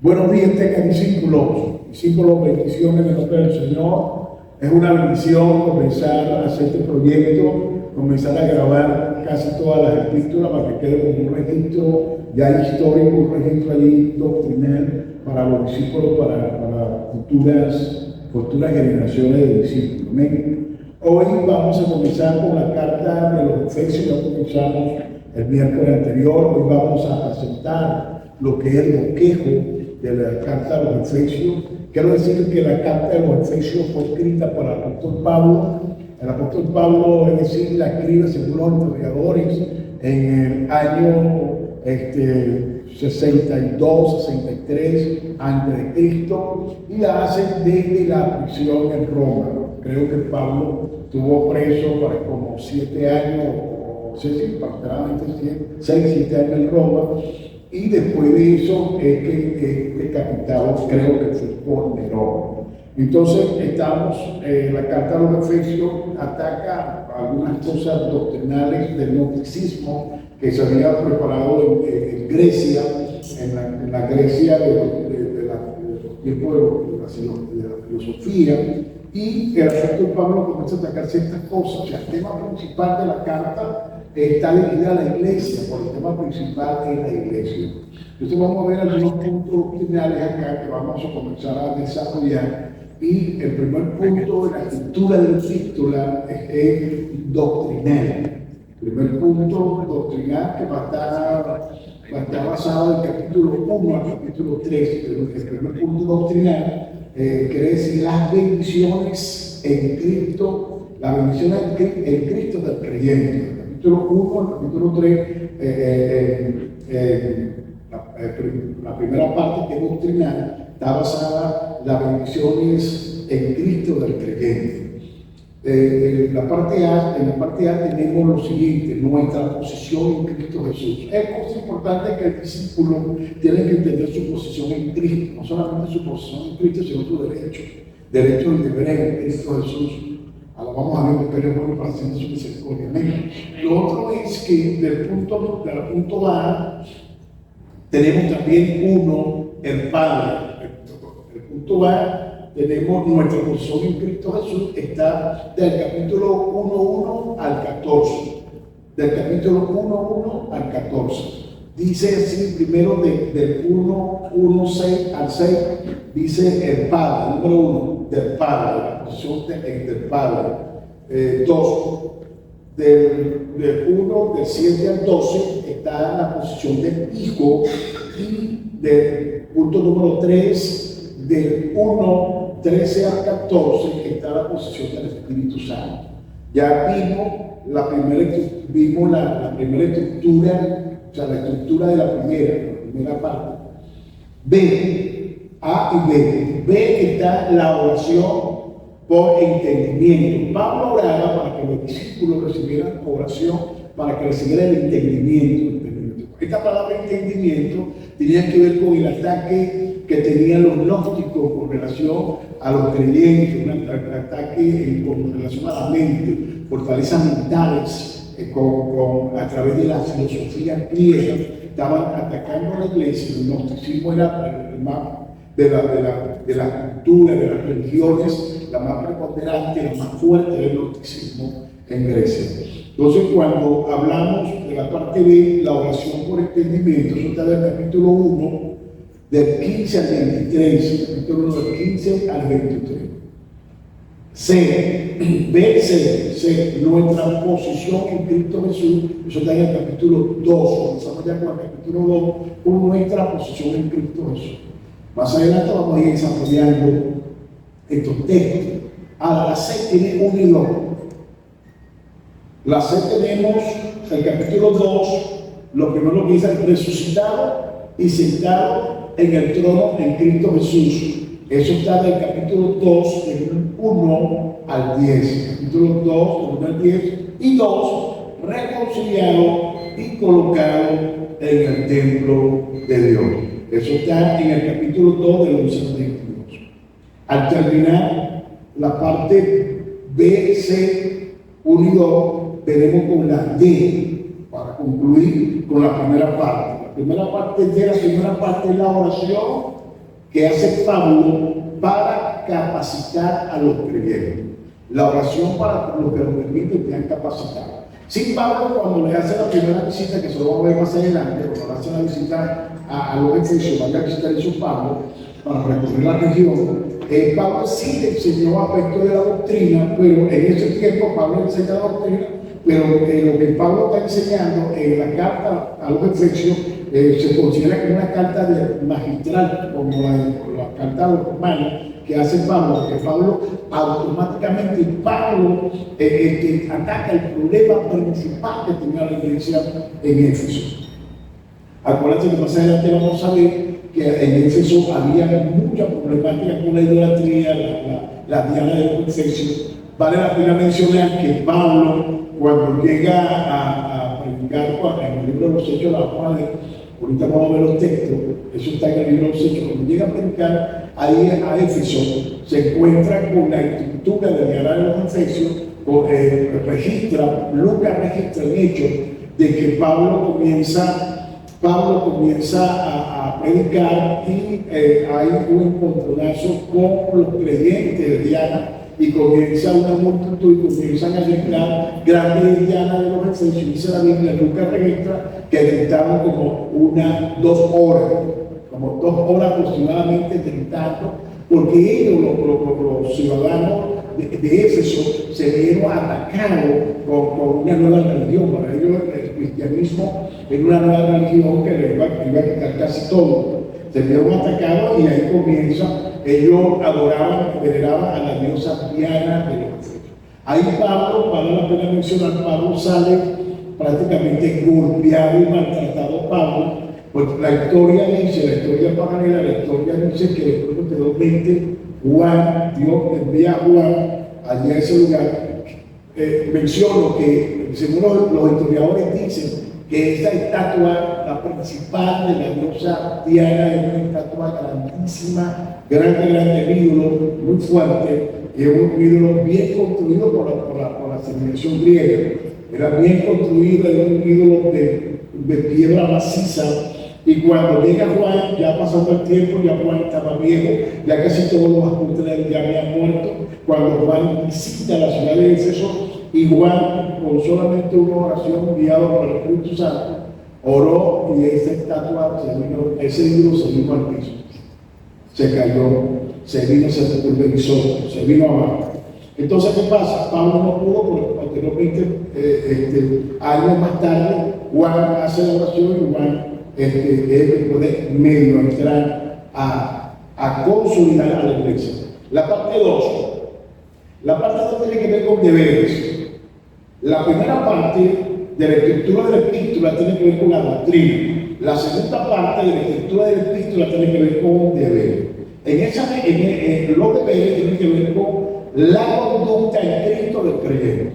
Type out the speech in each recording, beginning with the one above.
Buenos días, tengan discípulos, bendiciones en el nombre del Señor. Es una bendición comenzar a hacer este proyecto, comenzar a grabar casi todas las escrituras para que quede como un registro ya histórico, un registro allí doctrinal para los discípulos, para futuras generaciones de discípulos. Amén. Hoy vamos a comenzar con la carta de los Efesios. Ya comenzamos el miércoles anterior. Hoy vamos a presentar lo que es el bosquejo de la carta de los Efesios. Quiero decir que la carta de los Efesios fue escrita por el apóstol Pablo. El apóstol Pablo, es decir, la escribe según los historiadores en el año 62, 63 a.C. y la hace desde la prisión en Roma. Creo que Pablo estuvo preso para como 7 años, o sé si aproximadamente 6, 7 años en Roma. Y después de eso es que decapitado, creo que fue por Nerón. Entonces la carta de los Efesios ataca algunas cosas doctrinales del gnosticismo que se había preparado en Grecia, en la Grecia de los tiempos de la filosofía. Y el apóstol Pablo comienza a atacar ciertas cosas. O sea, el tema principal de la carta está dirigida a la iglesia, porque el tema principal es la iglesia. Entonces vamos a ver algunos puntos doctrinales acá que vamos a comenzar a desarrollar. Y el primer punto de la estructura de la epístola es doctrinal. El primer punto doctrinal que va a estar basado en el capítulo 1 al capítulo 3. El primer punto doctrinal quiere decir las bendiciones en Cristo, las bendiciones en Cristo del creyente. Capítulo 1 al capítulo 3, la primera parte que es doctrinal está basada en las bendiciones en Cristo del creyente. En la parte A tenemos lo siguiente: nuestra posición en Cristo Jesús. Es importante que el discípulo tiene que entender su posición en Cristo, no solamente su posición en Cristo, sino su derecho y deber en Cristo Jesús. Alabamos a Dios, que es bueno para hacer su misericordia. Lo otro es que del punto A tenemos también el Padre. El punto A tenemos nuestra posición en Cristo Jesús, está del capítulo 1.1 al 14. Del capítulo 1.1 al 14. Dice así, primero del 1.6 al 6, dice el Padre, número 1, del Padre, la posición del Padre. 2, del 7 al 12 está la posición del Hijo, y del punto número 3, del 1.13 al 14 está la posición del Espíritu Santo. Ya vimos la primera estructura, o sea, la estructura de la primera parte. A y B. B está la oración por entendimiento. Pablo oraba para que los discípulos recibieran oración, para que recibieran el entendimiento. Esta palabra entendimiento tenía que ver con el ataque que tenían los gnósticos con relación a los creyentes, un ataque con relación a la mente, fortalezas mentales, a través de la filosofía griega. Estaban atacando a la iglesia. El gnosticismo era el más de la cultura, de las religiones, la más preponderante, la más fuerte del gnosticismo en Grecia. Entonces, cuando hablamos de la parte B, la oración por entendimiento, eso está del capítulo 1, del 15 al 23, capítulo 1 del 15 al 23. C, nuestra posición en Cristo Jesús, eso está en el capítulo 2, comenzamos ya con el capítulo 2, con nuestra posición en Cristo Jesús. Más adelante vamos a ir desarrollando estos textos. Ahora, la C tiene un hilo. La C tenemos el capítulo 2, lo primero que dice: resucitado y sentado en el trono en Cristo Jesús. Eso está del capítulo 2, del 1 al 10. Capítulo 2, del 1 al 10. Y 2, reconciliado y colocado en el templo de Dios. Eso está en el capítulo 2, del 11 al 22. Al terminar la parte B, C, 1 y 2, veremos con la D para concluir con la primera parte. La primera parte de la primera parte es la oración que hace Pablo para capacitar a los creyentes. La oración para los que los permiten sean capacitados. Sin Pablo, cuando le hace la primera visita, que se lo vamos a ver más adelante, cuando le hace la visita a los Efesios, vaya a visitar eso Pablo, para recorrer la región, Pablo sí le enseñó aspectos de la doctrina, pero en ese tiempo Pablo enseña la doctrina, pero lo que Pablo está enseñando en la carta a los Efesios se considera como una carta magistral, como la carta a los romanos que hace Pablo, que Pablo automáticamente ataca el problema principal que tenía la iglesia en Éfeso. Acuérdense que más adelante vamos a ver que en Éfeso había mucha problemática con la idolatría, la diana de los Efesios. Vale la pena mencionar que Pablo, cuando llega a predicar en el libro de los Hechos, ahorita vamos a ver los textos, eso está en el libro de los Hechos, cuando llega a predicar ahí a Éfeso, se encuentra con la estructura de la diana de los Efesios, Lucas registra el hecho de que Pablo comienza a predicar y hay un encontronazo con los creyentes de Diana y comienza una multitud y comienzan a llegar grandes Dianas de los Efesios. Dice la Biblia, Lucas registra que gritaban como 2 horas, como 2 horas aproximadamente gritando, porque ellos, los ciudadanos de Éfeso, se vieron atacados con una nueva religión. Para ellos el cristianismo era una nueva religión que le iba a quitar casi todo. Se vieron atacados y ahí comienza. Ellos adoraban, veneraban a la diosa Diana de los Efesios. Ahí Pablo, vale la pena mencionar, Pablo sale prácticamente golpeado y maltratado Pablo, porque la historia paralela, la historia dice que después posteriormente Juan, Dios envía a Juan allí a ese lugar. Menciono que, según los historiadores dicen, que esta estatua, la principal de la diosa Diana, es una estatua grandísima, grande ídolo, muy fuerte, y es un ídolo bien construido por la civilización griega. Era bien construido, era un ídolo de piedra maciza. Y cuando llega Juan, ya pasando el tiempo, ya Juan estaba viejo, ya casi todos los apuntes de él ya habían muerto. Cuando Juan visita la ciudad de Éfeso, y Juan, con solamente una oración guiado por el Espíritu Santo, oró y esa estatua, ese ídolo se vino al piso. Se cayó, se pulverizó, se vino abajo. Entonces, ¿qué pasa? Pablo no pudo, porque posteriormente, años más tarde, Juan hace la oración y Juan puede medio entrar a consolidar a la iglesia. La parte 2 tiene que ver con deberes. La primera parte de la escritura de la epístola tiene que ver con la doctrina. La segunda parte de la escritura de la epístola tiene que ver con deberes. Los deberes tienen que ver con la conducta en Cristo del creyente.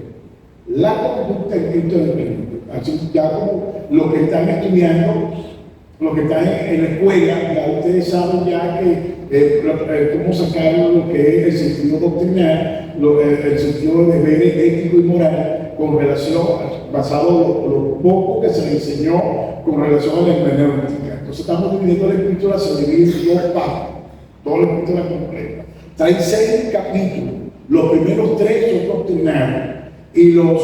La conducta en Cristo del creyente. Así ya como los que están estudiando, los que están en la escuela, ya ustedes saben ya que cómo sacar lo que es el sentido doctrinal, el sentido de deberes ético y moral con relación, basado en lo poco que se le enseñó con relación a la hermenéutica. Entonces estamos dividiendo la escritura, se divide en 2 partes, toda la escritura completa. Trae 6 capítulos, los primeros 3 son doctrinales y los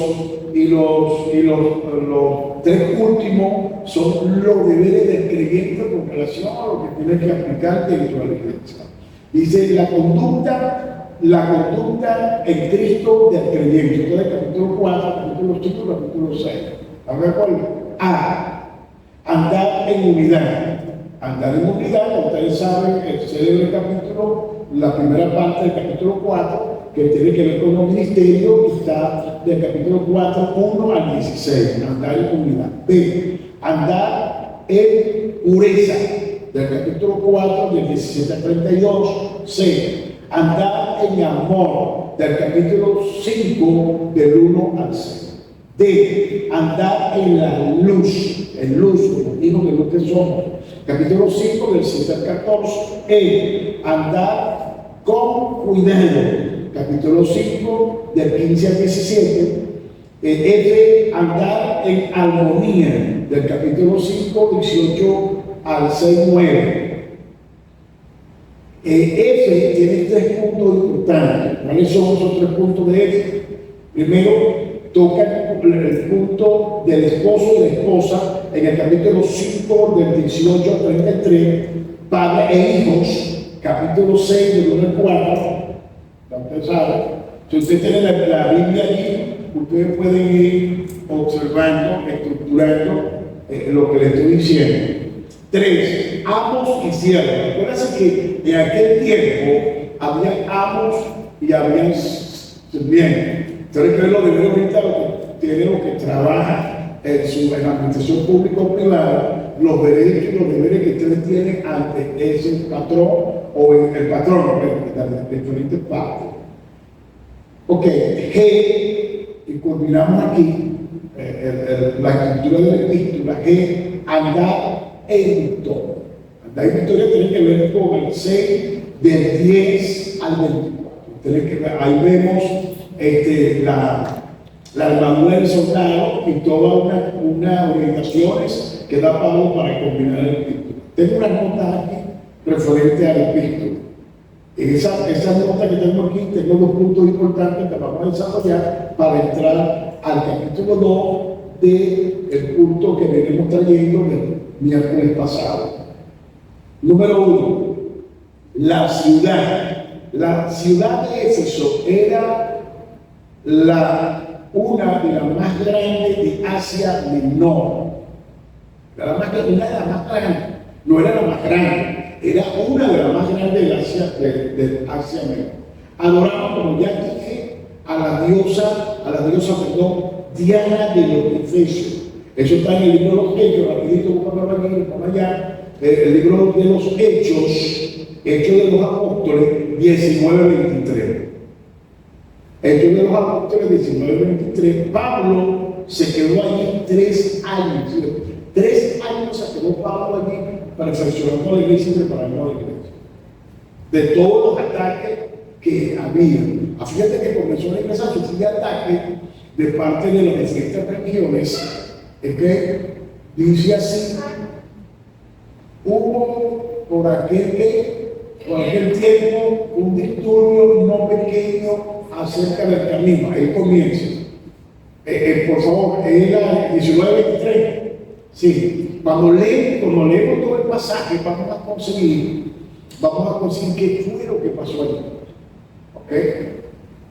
3 últimos son los deberes del creyente con relación a lo que tiene que aplicar dentro de la iglesia. Dice la conducta en Cristo del creyente. Entonces, capítulo 4, capítulo 5, capítulo 6. ¿Están de acuerdo? Andar en unidad. Andar en unidad, ustedes saben, el célebre capítulo, la primera parte del capítulo 4, que tiene que ver con los ministerios, está del capítulo 4, 1 al 16. Andar en unidad. B. Andar en pureza, del capítulo 4, del 17 al 32. C. Andar en amor, del capítulo 5, del 1 al 6. D. Andar en la luz, como dijo que lo que somos. Capítulo 5, del 7 al 14. E. Andar con cuidado, capítulo 5, del 15 al 17. F. Andar en armonía, del capítulo 5, 18 al 6, 9. F tiene tres puntos importantes. ¿Cuáles son esos tres puntos de F? Primero, toca el punto del esposo y la esposa en el capítulo 5, del 18 al 33, padre e hijos, capítulo 6, del 1 al 4. Ustedes saben, si usted tiene la Biblia allí, ustedes pueden ir observando, estructurando lo que les estoy diciendo. 3. Amos y siervos. Acuérdense que en aquel tiempo había amos y había sirvientes. Entonces, que lo de ahorita tiene lo que trabaja en la administración pública o privada, los derechos y los deberes que ustedes tienen ante ese patrón o el patrón de diferentes partes. Ok, G, y combinamos aquí la escritura de la epístola, G, andar en victoria. Andar en victoria tiene que ver con el 6, del 10 al 24. Ahí vemos la armadura del soldado y todas unas orientaciones que da Pablo para combinar el epístola. Tengo una nota aquí referente al epístola. En esa nota que tengo aquí, tengo dos puntos importantes que vamos a desarrollar para entrar al capítulo 2 del punto que venimos trayendo del miércoles pasado. Número 1, la ciudad. La ciudad de Éfeso era una de las más grandes de Asia Menor. Una de las más grandes. No era la más grande. Era una de las más grandes de Asia Menor. Adoraban, como ya dije, a la diosa, Diana de los Efesios. Eso está en el libro de los Hechos, rapidito, vamos allá. El libro de los Hechos de los Apóstoles, 19:23. Hechos de los Apóstoles, 19:23. Pablo se quedó allí 3 años. 3 años se quedó Pablo allí perfeccionando la iglesia y preparando la iglesia. De todos los ataques que había. Fíjate que comenzó la iglesia a sufrir ataques de parte de las diferentes religiones. Es que dice así: hubo por aquel tiempo un disturbio no pequeño acerca del camino. Ahí comienza. Por favor, es la 19:23. Sí, cuando leemos todo el pasaje, vamos a conseguir qué fue lo que pasó allí. ¿Ok?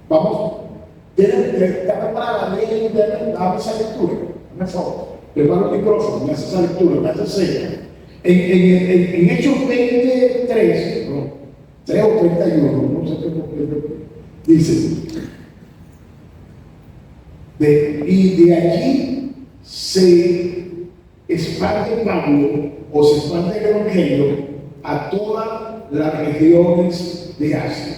Vamos, está preparada, dame esa lectura, por favor. Prepara el micrófono, me hace esa lectura, me hace seña. En Hechos 23, ¿no? 3 o 31, no sé qué dice. Y de allí se expande Pablo, o se expande el Evangelio a todas las regiones de Asia,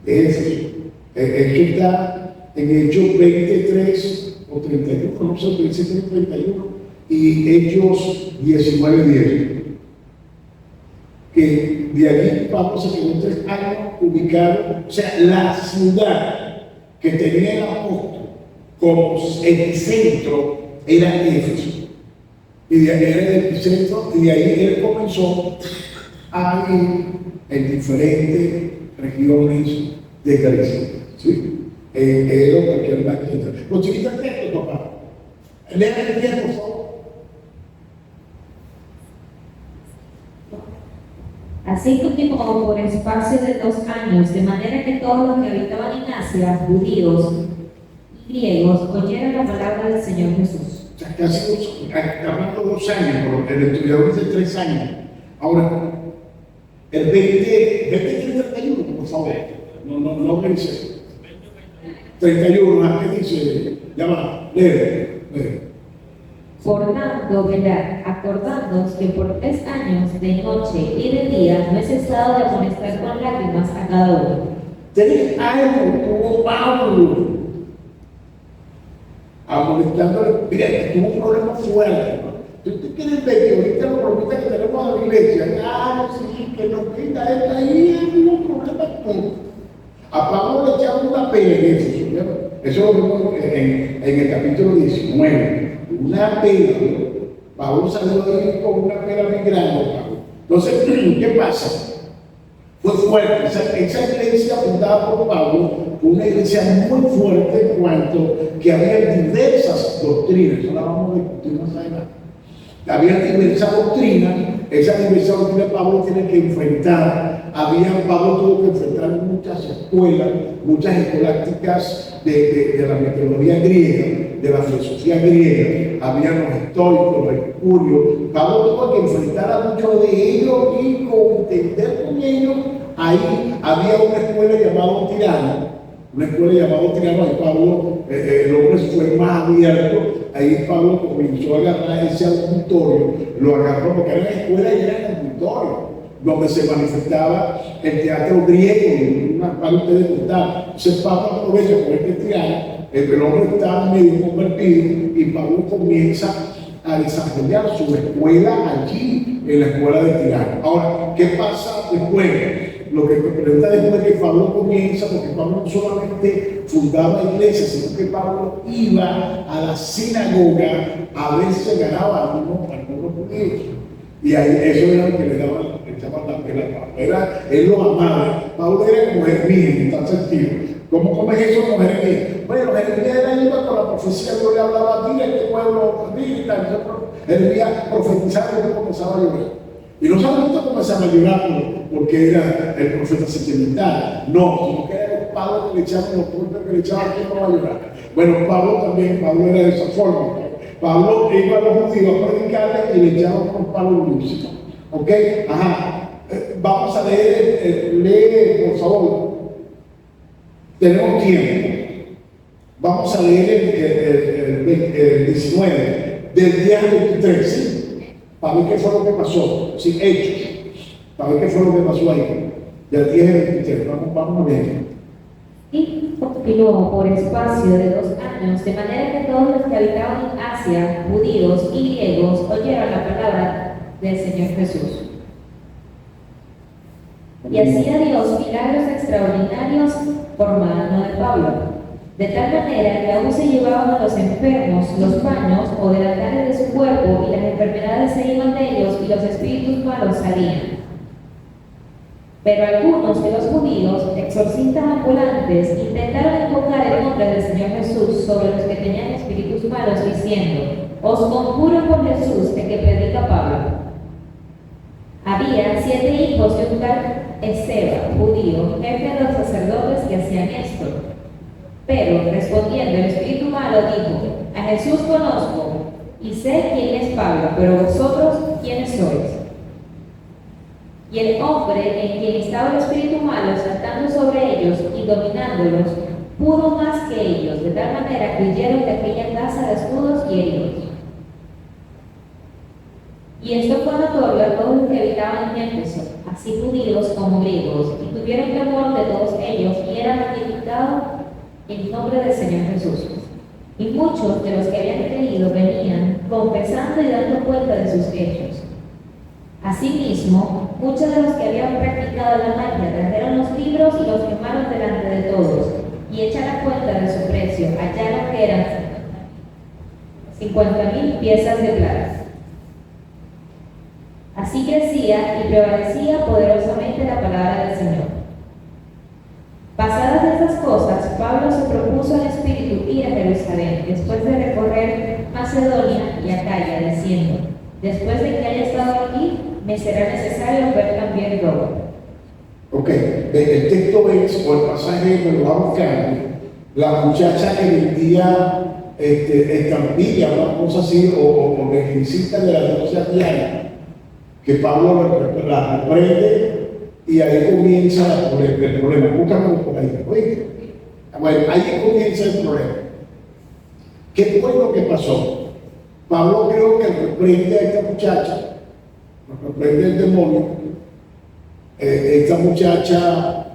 de Éfeso. Esto está en Hechos 23 o 31, no sé, 27 o 31, y Hechos 19:10. Que de allí Pablo se quedó 3 años ubicado, o sea, la ciudad que tenía el apóstol como epicentro era Éfeso. Y de ahí era el epicentro, y de ahí él comenzó a ir en diferentes regiones de Grecia. ¿Sí? Es lo que él va a entender. Los chiquitos textos, papá. Lean el tiempo, por favor. Así continuó por espacio de 2 años, de manera que todos los que habitaban en Asia, judíos y griegos, oyeron la palabra del Señor Jesús. O sea, casi hablando 2 años, pero el estudiador dice 3 años. Ahora, el 31, por favor. No dice 31, ¿qué dice? Ya va, lee. Por tanto, velad, acordándoos que por 3 años, de noche y de día, no he cesado de amonestar con lágrimas a cada uno. 3 años tuvo Pablo amonestándole. Mira, tuvo un problema fuerte. ¿Tú quieres ver que ahorita los problemas que tenemos en la iglesia? Claro, sí, que nos quita esta ahí, hay un problema con. A Pablo le echaron una pena en eso, ¿no? Eso lo vemos en el capítulo 19. Una pena, ¿no? Pablo salió de ahí con una pena muy grande, Pablo. Entonces, ¿qué pasa? Fue fuerte. Esa iglesia fundada por Pablo fue una iglesia muy fuerte en cuanto que había diversas doctrinas. Ahora vamos a discutir más adelante. Había diversas doctrinas. Esa diversas doctrinas Pablo tiene que enfrentar. Pablo tuvo que enfrentar muchas escuelas, muchas escolásticas de la metodología griega, de la filosofía griega. Había los estoicos, los epicúreos. Pablo tuvo que enfrentar a muchos de ellos y contender con ellos. Ahí había una escuela llamada Tirano. Ahí Pablo, el hombre fue más abierto. Ahí Pablo comenzó a agarrar ese auditorio, lo agarró porque era una escuela y era un auditorio donde se manifestaba el teatro griego y una parte de contar. Entonces Pablo aprovecha con este Tirano, el hombre está medio convertido y Pablo comienza a desarrollar su escuela allí, en la escuela de Tirano. Ahora, ¿qué pasa después? Lo que me pregunta después que Pablo comienza, porque Pablo no solamente fundaba iglesias, sino que Pablo iba a la sinagoga a ver si ganaba algunos judíos. Y ahí eso era lo que le echaban la pela a Pablo. Él lo amaba. Pablo era como Jeremías en tal sentido. ¿Cómo es eso con Jeremías? Bueno, Jeremías era iba con la profecía, Dios le hablaba, mira este pueblo, mira y tal. Jeremías profetizaba y comenzaba a llorar. Y no solamente comenzaba a llorar porque era el profeta sentimental, no, sino que eran los padres que le echaban los golpes que le echaban, que no va a llorar. Bueno, Pablo era de esa forma. Pablo iba a los judíos a predicarle y le echaban con palos dulces. ¿Ok? Ajá. Vamos a leer, lee por favor. Tenemos tiempo. Vamos a leer el 19, del día 23. ¿Sí? Para ver qué fue lo que pasó, sin hechos, para ver qué fue lo que pasó ahí. Ya tiene 23, vamos a ver. Y continuó por espacio de 2 años, de manera que todos los que habitaban en Asia, judíos y griegos, oyeron la palabra del Señor Jesús. Y hacía Dios milagros extraordinarios por mano de Pablo. De tal manera que aún se llevaban a los enfermos los paños o delantales de su cuerpo, y las enfermedades se iban de ellos, y los espíritus malos salían. Pero algunos de los judíos, exorcistas ambulantes, intentaron invocar el nombre del Señor Jesús sobre los que tenían espíritus malos, diciendo: os conjuro por Jesús, de que predica Pablo. Había 7 hijos de un tal Esteban, judío, jefe de los sacerdotes, que hacían esto. Pero, respondiendo el espíritu malo, dijo: a Jesús conozco y sé quién es Pablo, pero vosotros, ¿quiénes sois? Y el hombre en quien estaba el espíritu malo, saltando sobre ellos y dominándolos, pudo más que ellos, de tal manera que huyeron de aquella casa desnudos y heridos. Y esto fue notorio a todos los que habitaban en Éfeso, así judíos como griegos, y tuvieron temor de todos ellos, y era magnificado en nombre del Señor Jesús. Y muchos de los que habían creído venían confesando y dando cuenta de sus hechos. Asimismo, muchos de los que habían practicado la magia trajeron los libros y los quemaron delante de todos, y hecha la cuenta de su precio, hallaron que eran 50,000 piezas de plata. Así crecía y prevalecía poderosamente la palabra del Señor. Pasadas estas cosas, Pablo se propuso al Espíritu ir a Jerusalén, después de recorrer Macedonia y Acaya, diciendo: después de que haya estado aquí, me será necesario ver también Roma. Ok, el texto es, o el pasaje me lo va buscando, la muchacha que vendía estampillas, una cosa así, o virgencita de la diosa Diana, que Pablo la reprende. Y ahí comienza el problema. Búscame por ahí. ¿Oíste? Bueno, ahí comienza el problema. ¿Qué fue lo que pasó? Pablo creo que reprende a esta muchacha, reprende el demonio. Esta muchacha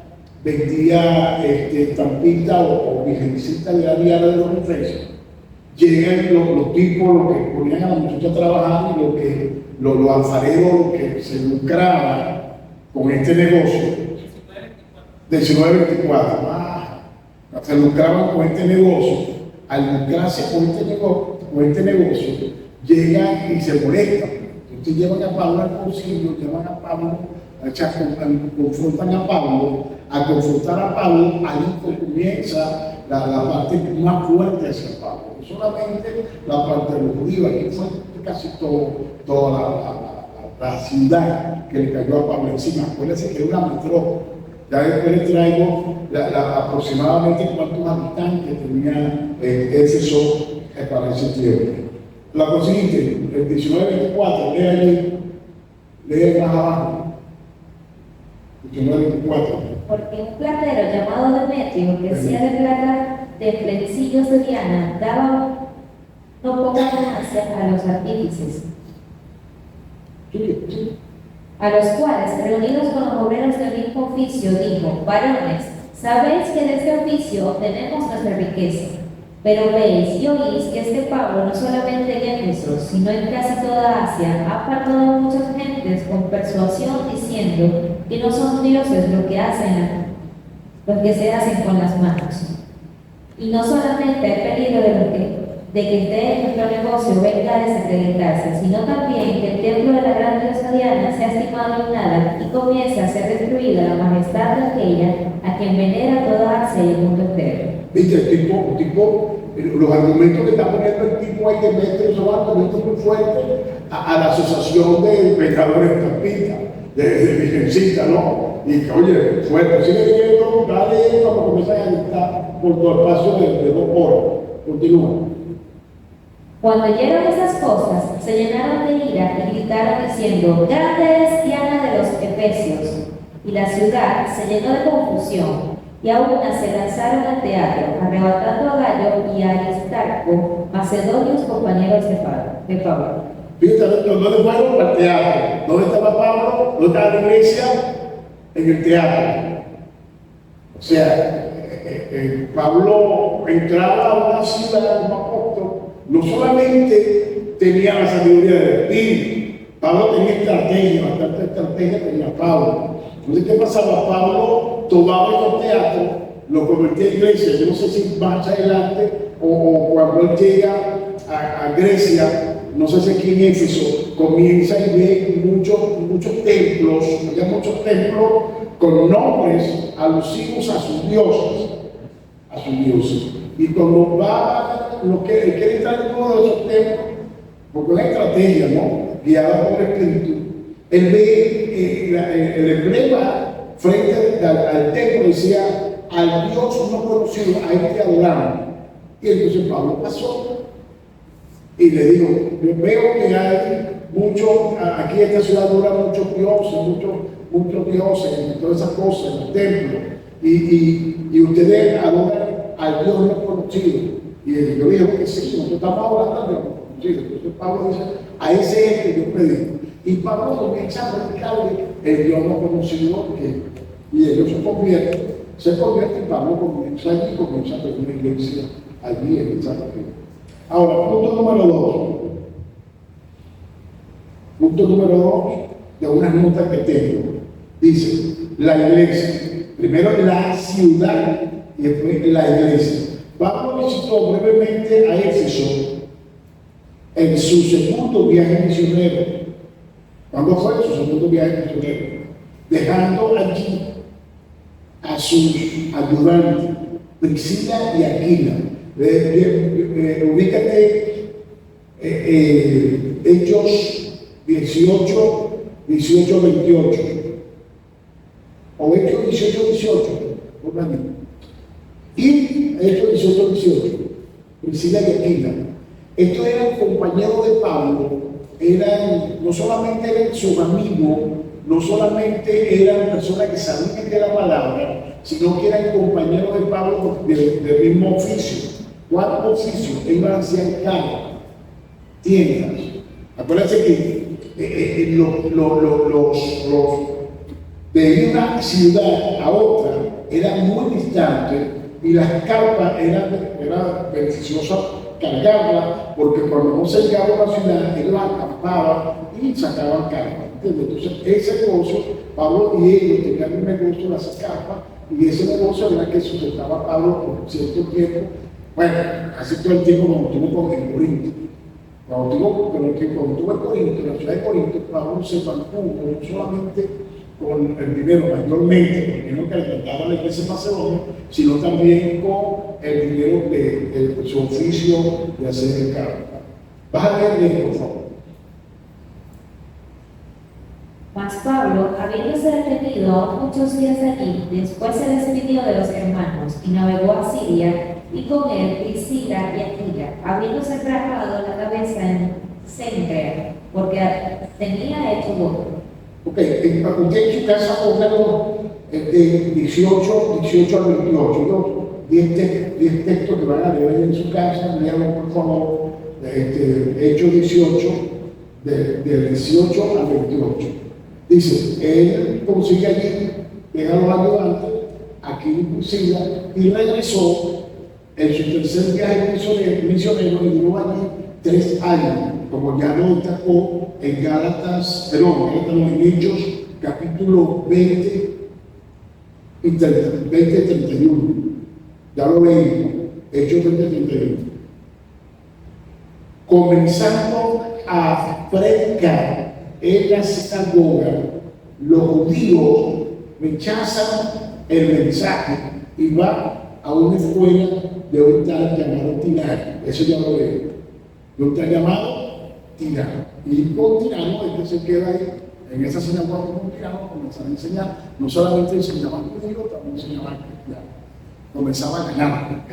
vendía estampita o virgencita de la Diana de los Efesios. Llegan los tipos, los que ponían a la muchacha a trabajar, y los alfareros, los que se lucraban con este negocio, 19-24, se lucraban con este negocio. Al lucrarse con este negocio, llegan y se molestan. Entonces llevan a Pablo al concilio, llevan a Pablo confrontan a Pablo, a confrontar a Pablo, ahí comienza la parte más fuerte hacia Pablo. No solamente la parte de los judíos, aquí fue casi toda la ciudad que le cayó a Pablo encima. Acuérdense que era una metrópoli. Ya después les traigo aproximadamente cuántos habitantes tenía Éfeso para ese tiempo. La consiguiente, el 19:24, lee allí, lee más abajo. 19:24. Porque un platero llamado Demetrio, que hacía de plata de flecillos de Diana, daba no pocas ganancias a los artífices, a los cuales, reunidos con los obreros del mismo oficio, dijo: varones, sabéis que de este oficio obtenemos nuestra riqueza. Pero veis y oís que este Pablo, no solamente en Éfeso, sino en casi toda Asia, ha apartado a muchas gentes con persuasión, diciendo que no son dioses lo que se hacen con las manos. Y no solamente hay peligro de que esté nuestro negocio venga a desacreditarse, sino también que el templo de la gran diosa Diana sea estimado en nada y comience a ser destruida la majestad de aquella a quien venera toda Asia y el mundo entero. Viste, el tipo, los argumentos que está poniendo el tipo ahí de Demetrio son argumentos muy fuertes a la asociación de pecadores estampistas, de virgencitas, ¿no? Y que, oye, fuerte, sigue leyendo, dale cuando comienzan a gritar por todo el espacio de 2 horas. Continúa. Cuando oyeron esas cosas, se llenaron de ira y gritaron diciendo: grande es Diana de los Efesios. Y la ciudad se llenó de confusión. Y a una se lanzaron al teatro, arrebatando a Gallo y a Aristarco, macedonios compañeros de Pablo. Fíjate, ¿dónde fueron? Al teatro. ¿Dónde estaba Pablo? ¿Dónde estaba la iglesia? En el teatro. O sea, Pablo entraba a una ciudad como apóstol, no solamente tenía la sabiduría del Espíritu, Pablo tenía estrategia, bastante estrategia tenía Pablo. Entonces, ¿qué pasaba? Pablo tomaba estos teatros, lo convertía en iglesia. Yo no sé si más adelante o cuando él llega a Grecia, no sé si aquí en Éfeso, comienza y ve muchos templos, había muchos templos con nombres alusivos a sus dioses, Y cuando va, lo que él quiere entrar en uno de esos templos, porque es una estrategia, ¿no? Guiada por el Espíritu, él ve el emblema frente al templo, decía: al Dios no conocido, a él te adoramos. Y entonces Pablo pasó y le dijo: yo veo que hay aquí en esta ciudad adoran muchos dioses, y todas esas cosas en el templo, y ustedes adoran al Dios no conocido. Y yo le dije que sí, nosotros estamos adorando al Dios no conocido. Entonces Pablo dice: a ese es que yo predico. Y Pablo comienza a predicarle el Dios no conocido, y ellos se convierten y Pablo comienza allí, comienza a tener una iglesia allí en esa región. Ahora, punto número 2. Punto número 2 de unas notas que tengo. Dice: la iglesia. Primero la ciudad y después la iglesia. Pablo visitó brevemente a Éfeso en su segundo viaje misionero. ¿Cuándo fue su segundo viaje misionero? Dejando allí a sus ayudantes, Priscila y Aquila. Ubícate, Hechos 18, 28. O Hechos 18. Y Hechos 18. Priscila y Aquila. Estos eran compañeros de Pablo, no solamente eran sus amigos, no solamente eran personas que sabían de la palabra, sino que eran compañeros de Pablo del mismo oficio. ¿Cuál oficio? Ellos hacían cargas, tiendas. Acuérdense que de una ciudad a otra eran muy distantes y las carpas era beneficioso cargarlas, porque cuando no se llegaba a una ciudad, ellos acampaban y sacaban carpas. Entonces, ese negocio, Pablo y ellos tenían un negocio de las carpas, y ese negocio era que sustentaba a Pablo por cierto tiempo. Bueno, así todo el tiempo cuando estuvo en Corinto. Cuando estuvo en Corinto, en la ciudad de Corinto, Pablo se mantuvo no solamente con el dinero mayormente, con el dinero que le trataba la iglesia de Macedonia, sino también con el dinero de su oficio de hacer el cargo. Vas a leer, por favor. Mas Pablo, habiéndose detenido aún muchos días allí, después se despidió de los hermanos y navegó a Siria, y con él Priscila y Aquila, habiéndose trasladado la cabeza en Cencrea, porque tenía hecho voto. Ok, apunté en su casa, póngalo de 18 al 28. 10 textos que van a leer en su casa, léanlo por favor, Hechos 18, del 18 al 28. Dice, él consigue allí, deja a los ayudantes, aquí en Priscila, y regresó en su tercer viaje misionero y duró allí 3 años, como ya lo destacó en Gálatas, en Hechos, capítulo 20 y 31. Ya lo leímos, Hechos 20 y 31. Comenzando a predicar en la sinagoga, los judíos rechazan el mensaje y van a una escuela de un tal llamado Tirano. Eso ya lo leí. De un tal llamado Tirano. Y con Tirano es que se queda ahí, en esa sinagoga con Tirano, comenzar a enseñar. No solamente enseñaban judíos, también enseñaban cristianos. Comenzaba a ganar.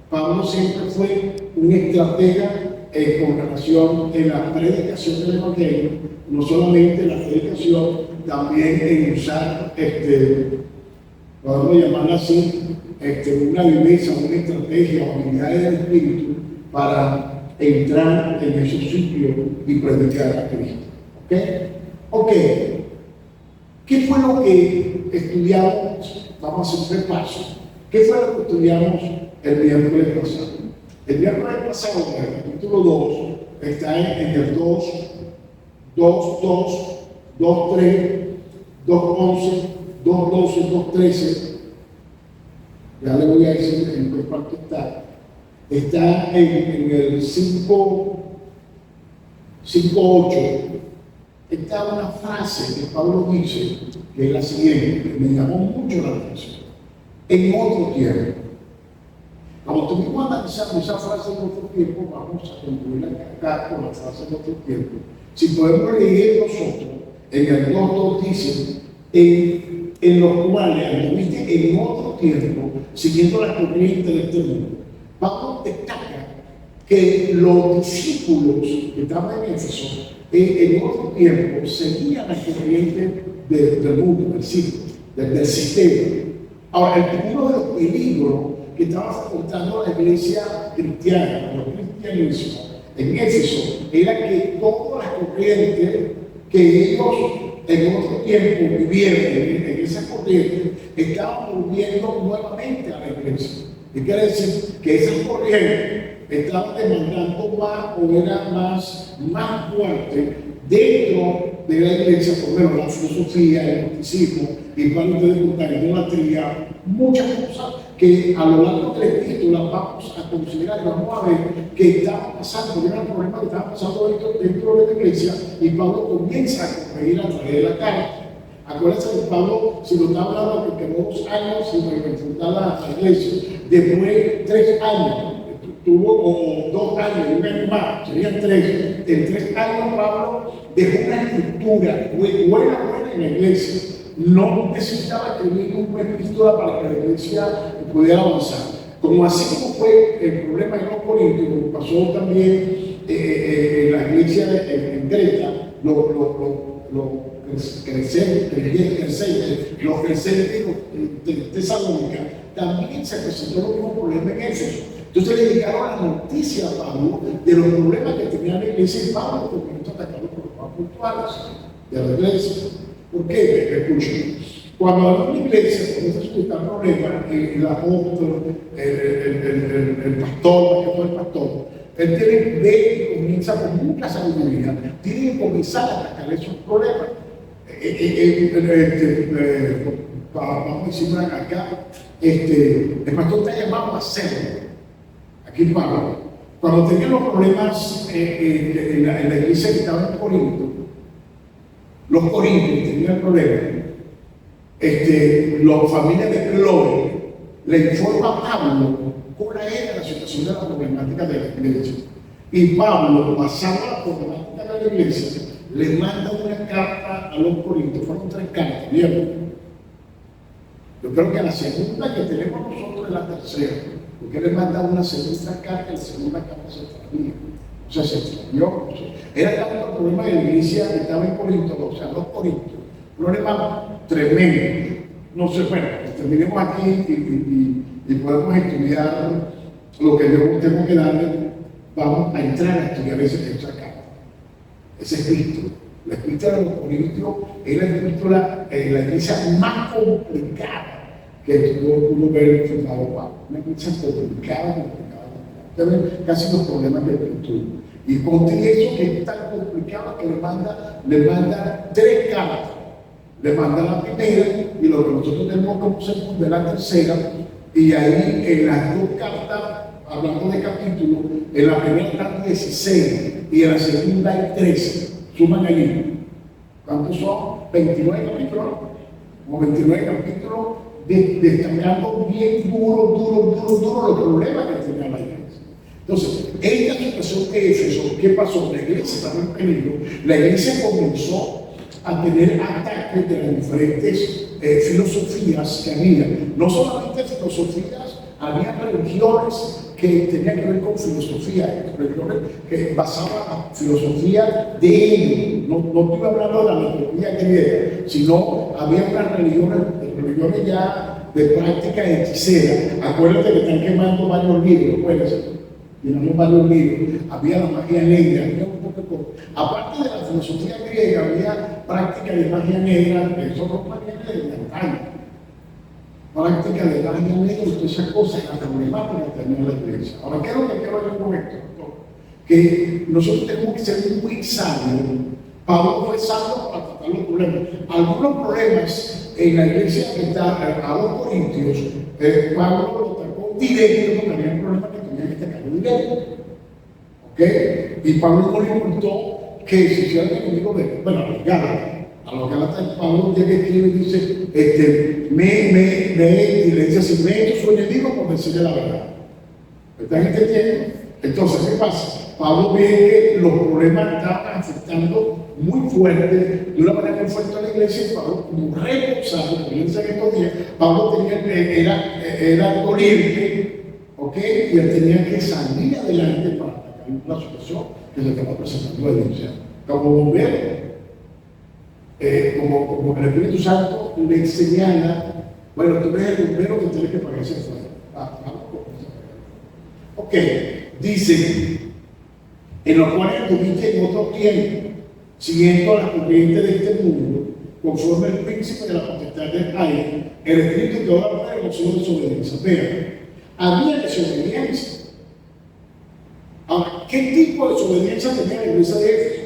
Pablo siempre fue un estratega con relación en la predicación del Evangelio, no solamente la predicación, también en usar, podemos llamarla así, una viveza, una estrategia o habilidades del Espíritu para entrar en esos sitios y predicar a Cristo. Ok. ¿Qué fue lo que estudiamos? Vamos a hacer un repaso. ¿Qué fue lo que estudiamos el miércoles pasado? El miércoles pasado, en el capítulo 2, está en el 2, 3, 2:11, 2:12, 2:13. Ya le voy a decir en qué parte está. Está en el 5:8. Está una frase que Pablo dice, que es la siguiente, que me llamó mucho la atención. En otro tiempo. Cuando estuvimos analizando esa frase en otro tiempo, vamos a concluir acá con la frase en otro tiempo. Si podemos leer nosotros, en el 2:2 dice, en los cuales anduviste en otro tiempo, siguiendo la corriente de este mundo. Pablo destaca que los discípulos que estaban en Éfeso, en otro tiempo, seguían la corriente del mundo, del sistema. Ahora, uno de los peligros que estaba afrontando la iglesia cristiana, los cristianismos en Éfeso, era que todas las corrientes que ellos en otro tiempo vivieron en esa corriente estaban volviendo nuevamente a la iglesia. ¿Qué quiere decir? Que esas corrientes estaban demandando más o eran más fuertes dentro de la iglesia, por ejemplo, la filosofía, el gnosticismo, y para ustedes contar en una trinidad, muchas cosas que a lo largo del epístola vamos a considerar y vamos a ver que estaban pasando, que eran problemas que estaban pasando dentro de la iglesia, y Pablo comienza a corregir a través de la carta. Acuérdense que Pablo, si lo está hablando, que quedó 2 años sin enfrentar a la iglesia, después de 3 años, tuvo 2 años y un año más, serían 3. En 3 años Pablo dejó una estructura buena en la iglesia. No necesitaba escribir una epístola para que la iglesia pudiera avanzar. Como así como fue el problema en los Corintios, como pasó también en la iglesia en Creta, los creyentes de Tesalónica, también se presentó el mismo problema en Éfeso. Entonces le llegaron la noticia a Pablo de los problemas que tenía la iglesia, y Pablo comenzó a atacarlos por los más puntuales de la iglesia. ¿Por qué? Escuchen. Cuando una iglesia comienza a suscitar problemas, el apóstol, el pastor, el pastor, él tiene que ver y comienza con mucha sabiduría, tiene que comenzar a atacar esos problemas. Vamos a decir acá, el pastor está llamado a hacerlo. Aquí Pablo, cuando tenía los problemas en la iglesia que estaba en Corinto, los corintios tenían el problema, la familia de Chloe le informa a Pablo cuál era la situación de la problemática de la iglesia. Y Pablo, basado en la problemática de la iglesia, le manda una carta a los corintios. Fueron 3 cartas, ¿vieron? Yo creo que la segunda que tenemos nosotros es la tercera, porque le manda una segunda carta y la segunda carta se extravió. O sea, se extravió. Era tanto el problema de la iglesia que estaba en Corinto, o sea, los corintios. Problema tremendo. No sé, bueno, terminemos aquí y podemos estudiar lo que yo tengo que darle. Vamos a entrar a estudiar esa carta, ese epístola. La epístola de los Corintios es la epístola, la iglesia más complicada que pudo ver el fundador Pablo. Una iglesia complicada. Ustedes ven casi los problemas del estudio. Y con eso que es tan complicado que le manda 3 cartas. Le manda la primera y lo que nosotros tenemos como segundo de la tercera. Y ahí en las 2 cartas, hablando de capítulos, en la primera están 16 y en la segunda hay 13. Suman allí. ¿Cuántos son? 29 capítulos. Como 29 capítulos destacando bien duro los problemas que tenía la iglesia. Entonces, esta situación de Éfeso, ¿qué pasó? La iglesia estaba en peligro. La iglesia comenzó a tener ataques de las diferentes filosofías que había. No solamente filosofías, había religiones que tenían que ver con filosofía, religiones que basaban la filosofía de ellos. No estoy hablando de la mitología griega, sino había unas religiones ya de práctica hechicera. Acuérdate que están quemando varios libros, acuérdense. Llenamos varios libros, había la magia negra, había un poco de cosas. Aparte de la filosofía griega, había práctica de magia negra, que son los magia negra de antaño. Práctica de magia negra y todas esas cosas, la problemática que tenía la iglesia. Ahora, ¿qué es lo que quiero decir con esto? Que nosotros tenemos que ser muy sabios. Pablo fue sabio para tratar los problemas. Algunos problemas en la iglesia que está a los corintios, Pablo lo trató directo porque había un problema que tenía que sacar directo. ¿Ok? Y Pablo no le importó que se hiciera el enemigo de, bueno, a los Gálatas, Pablo llega y escribe y dice, y le dice así, me he hecho su enemigo por decirle la verdad. ¿Están entendiendo? Entonces, ¿qué pasa? Pablo ve que los problemas estaban afectando muy fuerte, de una manera muy fuerte a la iglesia, y Pablo, como responsable, como dice en estos días, Pablo era doliente, ¿ok? Y él tenía que salir adelante para atacar una situación que se estaba presentando a la iglesia. Como bombero, como el Espíritu Santo le señala, bueno, tú eres el bombero que tienes que pagar ese fuego. Ok, dice, en los cuales tuviste en otro tiempo, siguiendo la corriente de este mundo, conforme el príncipe de la potestad del aire, el espíritu que ahora puede gozar de desobediencia. Pero había desobediencia. Ahora, ¿qué tipo de desobediencia tenía la iglesia de Éfeso?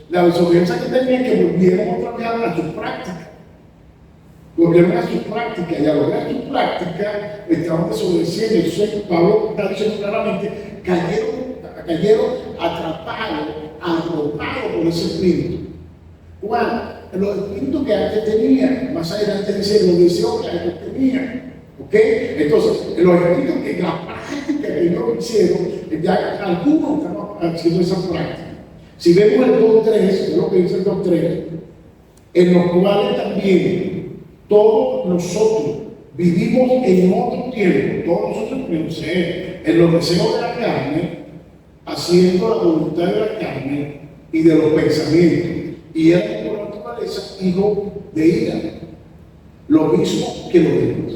La desobediencia que tenían que volvieron otra vez a sus prácticas. Volvieron a sus prácticas y a lograr sus prácticas estaban desobedeciendo. Entonces, Pablo está diciendo claramente, cayeron atrapados, arropados por ese espíritu. ¿Cuál? Los espíritus que antes tenían, más adelante dice los deseos que antes tenían. ¿Ok? Entonces, los espíritus que la práctica que ellos hicieron, ya algunos estaban haciendo esa práctica. Si vemos el 2.3, es lo que dice el 2.3, en los cuales también todos nosotros vivimos en otro tiempo, todos nosotros menos en los deseos de la carne, haciendo la voluntad de la carne y de los pensamientos. Y eran por naturaleza hijos de ira, lo mismo que los demás.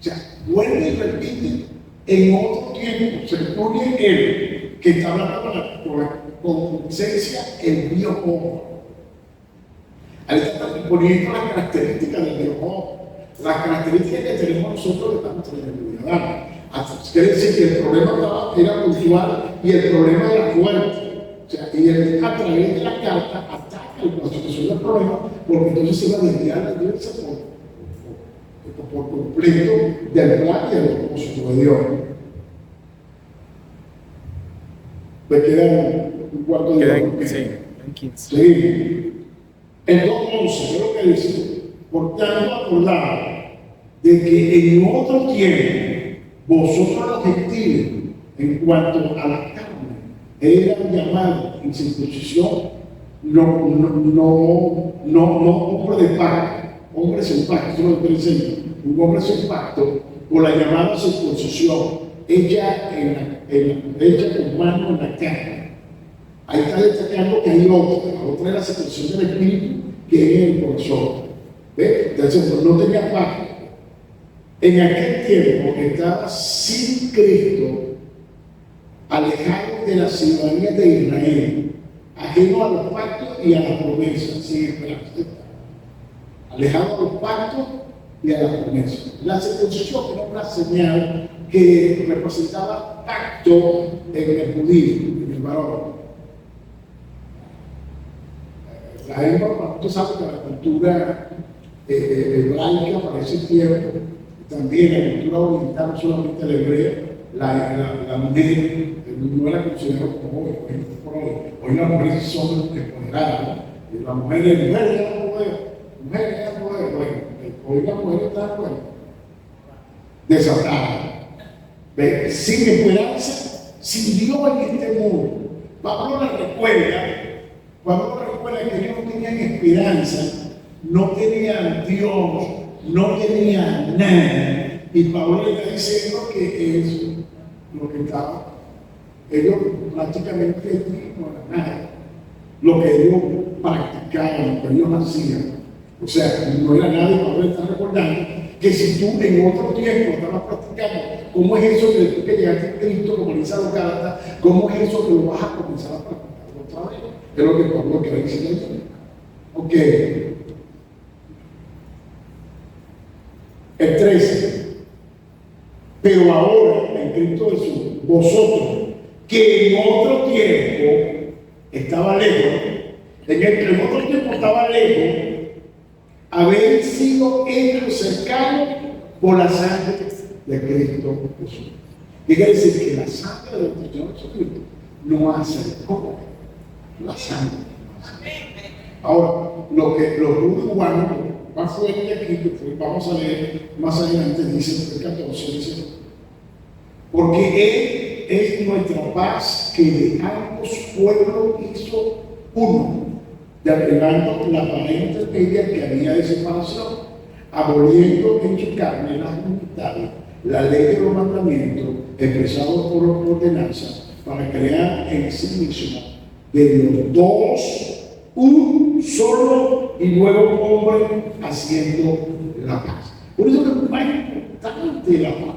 O sea, vuelve y repite en otro tiempo, se incluye él, que está hablando con licencia el viejo hombre. Ahí está poniendo las características del viejo hombre, las características que tenemos nosotros de nuestra identidad. Quiere decir que el problema era puntual y el problema era fuerte. O sea, y él a través de la carta ataca la situación del problema, porque entonces se va a desviar la iglesia por completo del plan y del propósito de Dios. Me queda un cuarto de hora. Sí, en 15. Sí. El 2:11, creo que dice, por tanto acordado de que en otro tiempo vosotros los gentiles, en cuanto a la carne, eran llamados en circuncisión, no hombre de pacto, hombre sin pacto, eso es lo que presenta, un hombre sin pacto, por la llamada circuncisión, hecha con mano en la carne. Ahí está destacando que hay otra es la circuncisión del espíritu, que es el corazón. ¿Ves? Entonces, no tenía pacto. En aquel tiempo estaba sin Cristo, alejado de la ciudadanía de Israel, ajeno a los pactos y a las promesas, sin esperanza. Alejado a los pactos y a las promesas. La circuncisión era una señal que representaba pacto en el judío, en el varón. La hembra, tú sabes que la cultura hebraica para ese tiempo, también la cultura oriental, no solamente la hebrea, la mujer no era considerada como hoy. Hoy las mujeres son empoderadas, y la mujer ya no puede, hoy la mujer está desatada, sin esperanza, sin Dios en este mundo. Pablo le recuerda que ellos no tenían esperanza, no tenían Dios, no tenían nada. Y Pablo le está diciendo que es lo que estaba. Ellos prácticamente no eran nada. Lo que ellos practicaban, lo que ellos hacían. O sea, no era nada. Y Pablo le está recordando que si tú en otro tiempo estabas practicando, ¿cómo es eso que después que llegaste a Cristo, como dice los Gálatas, cómo es eso que lo vas a comenzar a practicar otra vez? Es lo que Pablo quiere decir. Ok. El 13. Pero ahora, en Cristo Jesús, vosotros, que en otro tiempo estaba lejos, en otro tiempo estaba lejos, habéis sido hechos cercanos por la sangre de Cristo Jesús. ¿Qué quiere decir? Que la sangre de nuestro Señor Jesucristo nos acercó la sangre. Ahora, los urbanos, más fuerte aquí, que vamos a leer más adelante, dice el 14, dice, porque Él es nuestra paz, que de ambos pueblos hizo uno, derribando la pared intermedia que había de separación, aboliendo en su carne las enemistades, la ley de los mandamientos, expresados por ordenanza, para crear en sí mismo de los dos un solo y nuevo hombre, haciendo la paz. Por eso que es más importante la paz.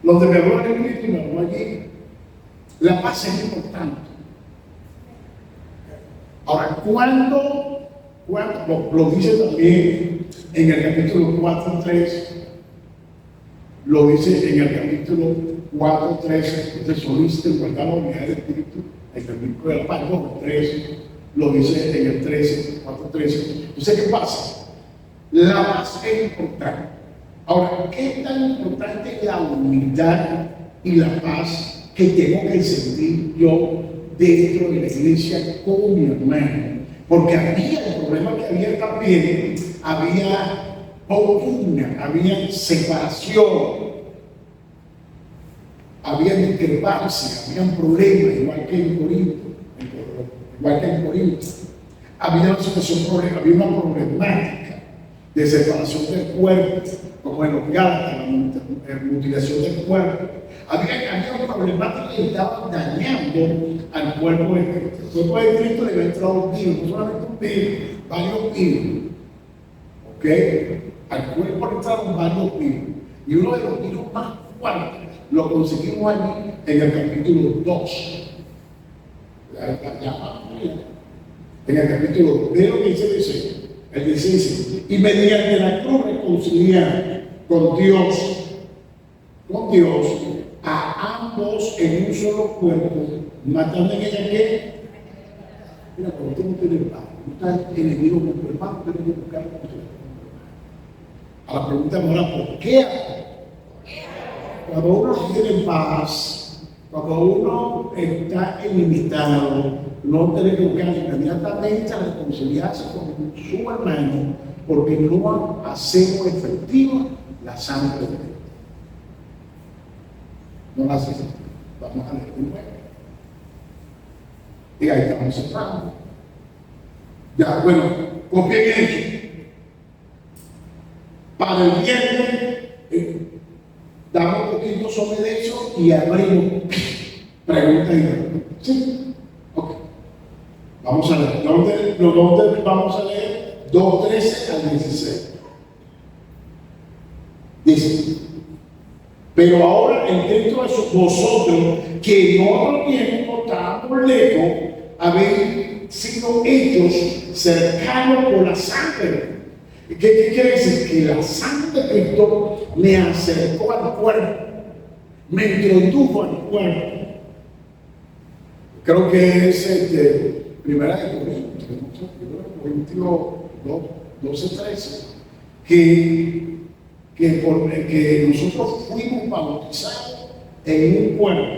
Donde me habló el Espíritu, me habló allí. La paz es importante. Ahora, ¿cuándo lo dice también en el capítulo 4:3? Lo dice en el capítulo 4:13, de soliste guardar la unidad del Espíritu, el capítulo de la paz, 3, lo dice en el 4:13. Entonces, ¿qué pasa? La paz es importante. Ahora, ¿qué tan importante es la unidad y la paz que tengo que sentir yo dentro de la iglesia con mi hermano? Porque había el problema que había también, había opina, había separación, había discrepancia, había problemas, igual que en Corinto. Había una situación, había una problemática de separación del cuerpo, como en los Gálatas, la mutilación del cuerpo. Había una problemática que estaba dañando al cuerpo de Cristo. El cuerpo de Cristo le había entrado un virus, no solamente un virus, varios virus. ¿Ok? Al cuerpo le entraron varios virus. Y uno de los virus más fuertes lo conseguimos allí en el capítulo 2. En el capítulo 2. Ve lo que dice el 16. Y mediante la cruz reconciliar con Dios, a ambos en un solo cuerpo, matando en ella que. Mira, cuando usted no tiene paz, no está enemigo con tu hermano, usted tiene que buscar con tu hermano. A la pregunta moral, ¿por qué? Cuando uno tiene paz, cuando uno está ilimitado, no tiene que buscar inmediatamente a reconciliarse con su hermano, porque no hacemos efectiva la sangre de Cristo. No la hacemos. Vamos a leer de nuevo. Y ahí estamos cerrando. Ya, bueno, copien eso. Para el viernes, damos un poquito sobre eso y abrimos preguntas y respuestas. ¿Sí? Ok. Vamos a leer. ¿Dónde vamos a leer? 2:13 al 16. Dice: pero ahora dentro de vosotros, que en otro tiempo estábamos lejos, habéis sido hechos cercanos por la sangre. ¿Qué quiere decir? Que la sangre de Cristo me acercó al cuerpo, me introdujo al cuerpo. Creo que es Primera de Corintios 12:13, que nosotros fuimos bautizados en un cuerpo.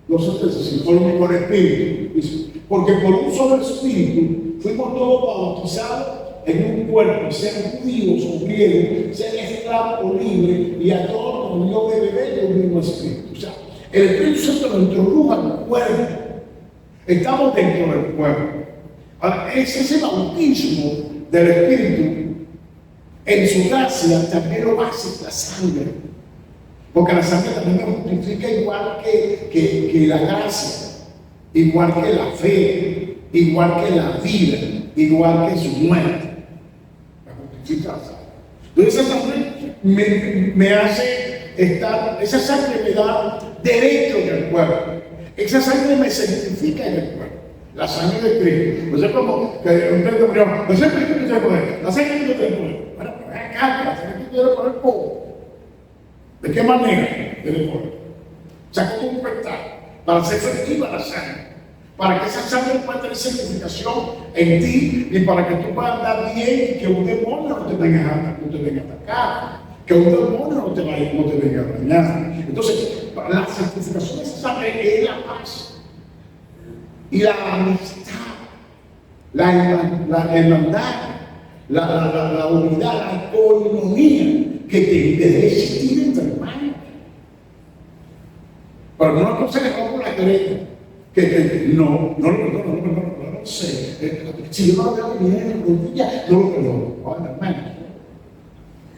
12:13, si fuimos por espíritu, porque por un solo espíritu fuimos todos bautizados en un cuerpo, sean judíos o griegos, sean esclavos o libres, y a todos nos dio de beber del mismo espíritu. O sea, el Espíritu Santo nos introdujo al cuerpo. Estamos dentro del cuerpo. Ahora, ese bautismo del Espíritu, en su gracia, también lo hace la sangre. Porque la sangre también me justifica igual que la gracia, igual que la fe, igual que la vida, igual que su muerte. Me justifica la sangre. Entonces esa sangre me hace estar, esa sangre me da derecho en el cuerpo. Esa sangre me santifica en el cuerpo. La sangre de Cristo. No sé cómo que un Cristo murió. No sé qué tiene poder. La sangre de Cristo tiene poder. Bueno, pero acá, la sangre de Cristo tiene poder poco. ¿De qué manera tiene poder? O sea, ¿cómo prestar? Para ser efectiva la sangre. Para que esa sangre pueda tener santificación en ti y para que tú puedas andar bien y que un demonio no te venga a atacar. Que un demonio no te venga a dañar. Entonces, la santificación de esa sangre es la paz y la amistad, la hermandad, la unidad, la coinonía que debe existir entre hermanos. Pero no es cosa que vamos por la creta, no sé. Si yo no lo veo bien en rodillas, no lo perdono. Bueno, hermano,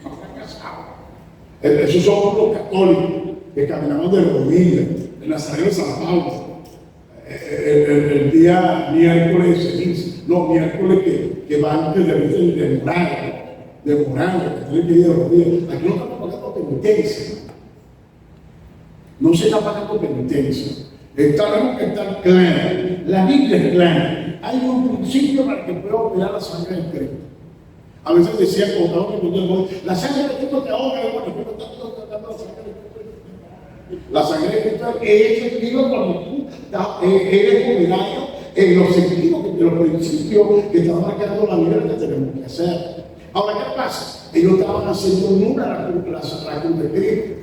no fracasado. Esos somos los católicos que caminamos de rodillas, en la salida de San Pablo. El día miércoles que van de moral, que tienen que ir de rodillas. Aquí no estamos pagando penitencia. No se está pagando penitencia. Tenemos que estar claros. La Biblia es clara. Hay un principio para que pueda operar la sangre de Cristo. A veces decía, la sangre de Cristo te ahoga, bueno, la sangre de Cristo es efectiva cuando tú eres condenado en los sentidos, en los principios que están marcando la vida que tenemos que hacer. Ahora, ¿qué pasa? Ellos estaban haciendo nula la cruz de Cristo.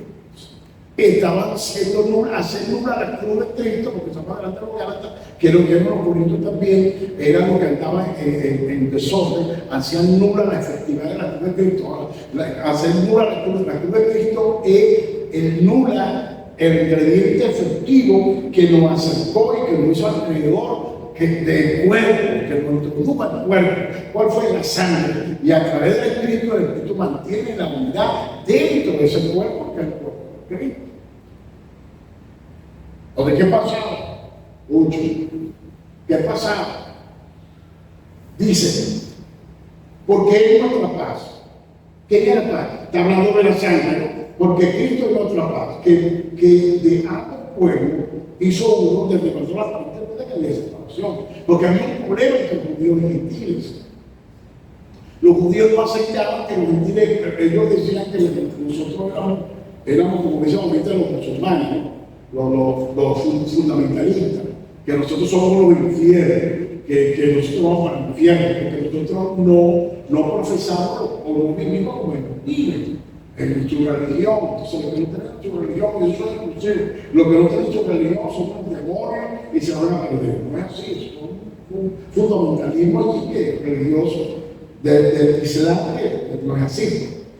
Estaban haciendo nula la cruz de Cristo, porque estamos adelante de los Gálatas, que lo que eran los corintios también, eran los que andaban en desorden, hacían nula la efectividad de la cruz de Cristo. Hacer nula la cruz de Cristo es nula el ingrediente efectivo que nos acercó y que nos hizo alrededor del cuerpo, que nos introdujo al cuerpo. ¿Cuál fue? La sangre. Y a través del Espíritu, el Espíritu mantiene la unidad dentro de ese cuerpo, que es el cuerpo de Cristo. ¿O de qué pasaba? Mucho. ¿Qué pasaba? Dice, porque Él es nuestra paz. ¿Qué es la paz? Está hablando de la sangre, ¿no? Porque Cristo es nuestra paz, que de ambos pueblos hizo uno desde pasó la frontera de la separación. Porque había un problema entre judíos y gentiles. Los judíos no aceptaban que los gentiles, ellos decían que nosotros éramos como dicen ahorita los musulmanes, ¿no? los fundamentalistas, que nosotros somos los infieles, que nosotros vamos para el infierno, porque nosotros no profesamos o no vivimos como gentiles. en su religión. Entonces, lo que no tienen en su religión, eso es inclusive. Lo que no tienen en su religión son los demonios y se van a perder. No es así, es un fundamentalismo aquí que religioso del Islam, que no es así.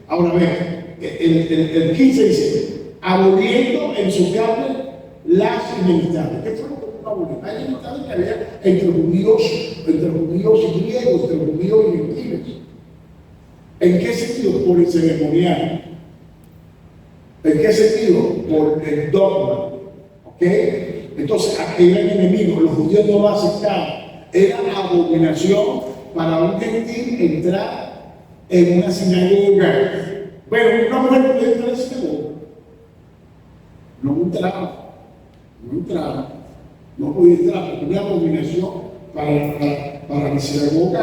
Ahora ven, el 15 dice, aboliendo en su carne las enemistades. ¿Qué fue lo que fue abolir? Hay enemistades que había entre judíos y griegos, entre judíos y gentiles. ¿En qué sentido? Por el ceremonial. ¿En qué sentido? Por el dogma. ¿Ok? Entonces, eran enemigos, los judíos no lo aceptaban. Era abominación para un gentil entrar en una sinagoga. Bueno, una mujer podía entrar en la sinagoga. No entraba. No podía entrar porque una abominación para la sinagoga.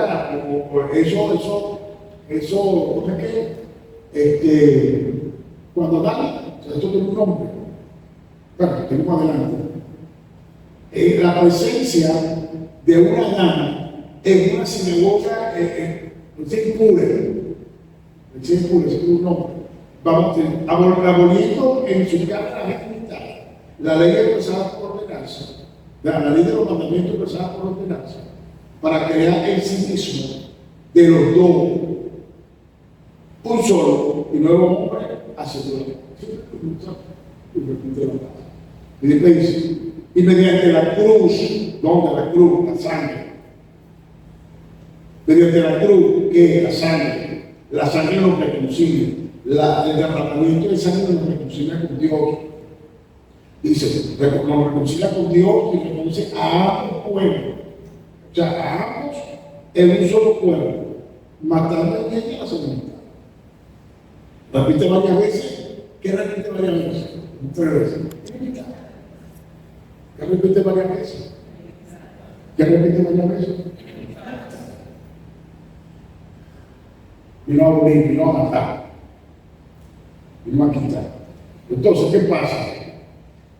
Eso, ¿cómo es que? Cuando dan, esto tiene un nombre. Bueno, tenemos adelante. La presencia de una dama en una sinagoga es impura. Es un nombre. Vamos aboliendo en su cara la enemistad. La ley empezaba por ordenanza. La ley de los mandamientos empezaba por ordenanza. Para crear el sí mismo de los dos. Un solo y nuevo hombre hace todo. Y después dice, y mediante la cruz, ¿dónde la cruz? La sangre. Mediante la cruz, ¿qué es la sangre? La sangre nos reconcilia. El derramamiento de sangre nos reconcilia con Dios. Dice, nos reconcilia con Dios y reconoce a ambos pueblos. O sea, a ambos en un solo pueblo. Matando a bien y a la segunda. Repite varias veces. ¿Qué repite varias veces? 3 veces. ¿Qué repite varias veces? ¿Qué repite varias veces? Vino a abolir, vino a matar, vino a quitar. Entonces, ¿qué pasa?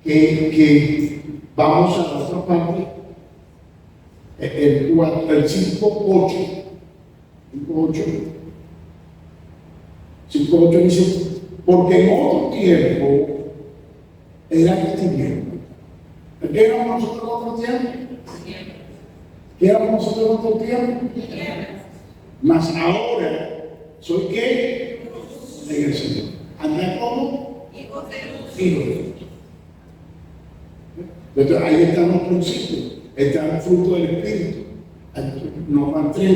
Que vamos a la otra parte, el 5.8. 5.8 dice, porque en otro tiempo eran tinieblas. ¿Qué éramos nosotros en otro tiempo? ¿Qué éramos nosotros en otro tiempo? Mas ahora, ¿soy qué? En el Señor. ¿Anda como? Hijos de luz. Entonces, ahí están los principios, está el fruto del Espíritu. No van 3,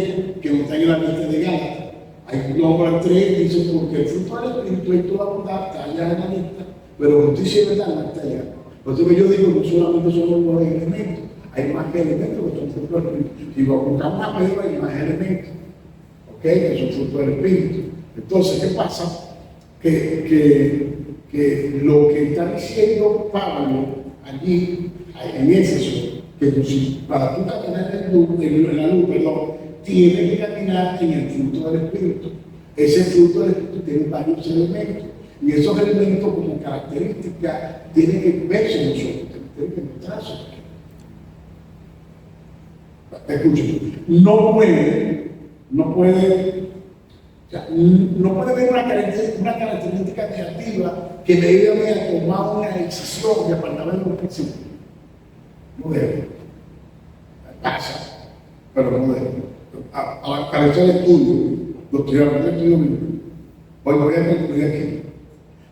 que no están en la lista de Gálatas. Hay nombran 3, dice, porque el fruto del Espíritu es toda bondad, está allá en la lista, pero justicia y verdad no está allá. Por eso que yo digo, no solamente son los elementos, hay más que elementos que son fruto del Espíritu. Si lo buscamos más arriba, hay más elementos, ¿ok? Que son fruto del Espíritu. Entonces, ¿qué pasa? Que lo que está diciendo Pablo allí, en Éfeso, que para tú caminar en la luz, tienes que caminar en el fruto del Espíritu. Ese fruto del Espíritu tiene varios elementos. Y esos elementos, como característica, tienen que verse en nosotros, tienen que mostrarse. Escuchen, no puede haber una característica negativa que me lleve a tomar una decisión de apartarme de los principios. No debe. Pasa, pero no debe. Para ese estudio, lo estoy hablando de estudio mismo. Hoy voy a concluir aquí.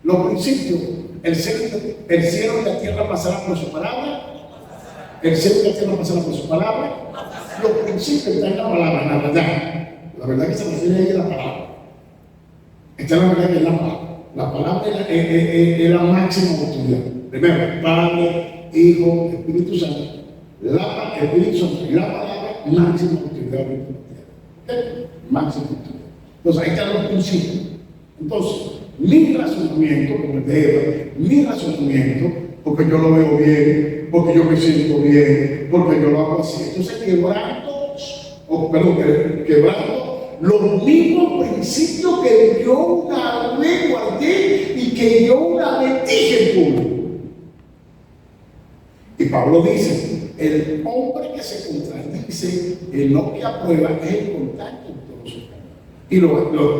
Los principios, el cielo y la tierra pasarán por su palabra. El cielo y la tierra pasarán por su palabra. Los principios están en la palabra, en la verdad. La verdad que se refiere a ella la palabra. Esta es la verdad que es la palabra. La palabra es la máxima autoridad. Primero, Padre, Hijo, Espíritu Santo. Espíritu Santo y la palabra, máxima autoridad. Máxima autoridad. Entonces, ahí están los principios. Entonces, mi razonamiento, como el de Eva, mi razonamiento, porque yo lo veo bien, porque yo me siento bien, porque yo lo hago así. Entonces, quebrando los mismos principios que yo una vez guardé y que yo una vez dije en público. Y Pablo dice, el hombre que se contradice en lo que aprueba es el contacto de todos sus pecados. Y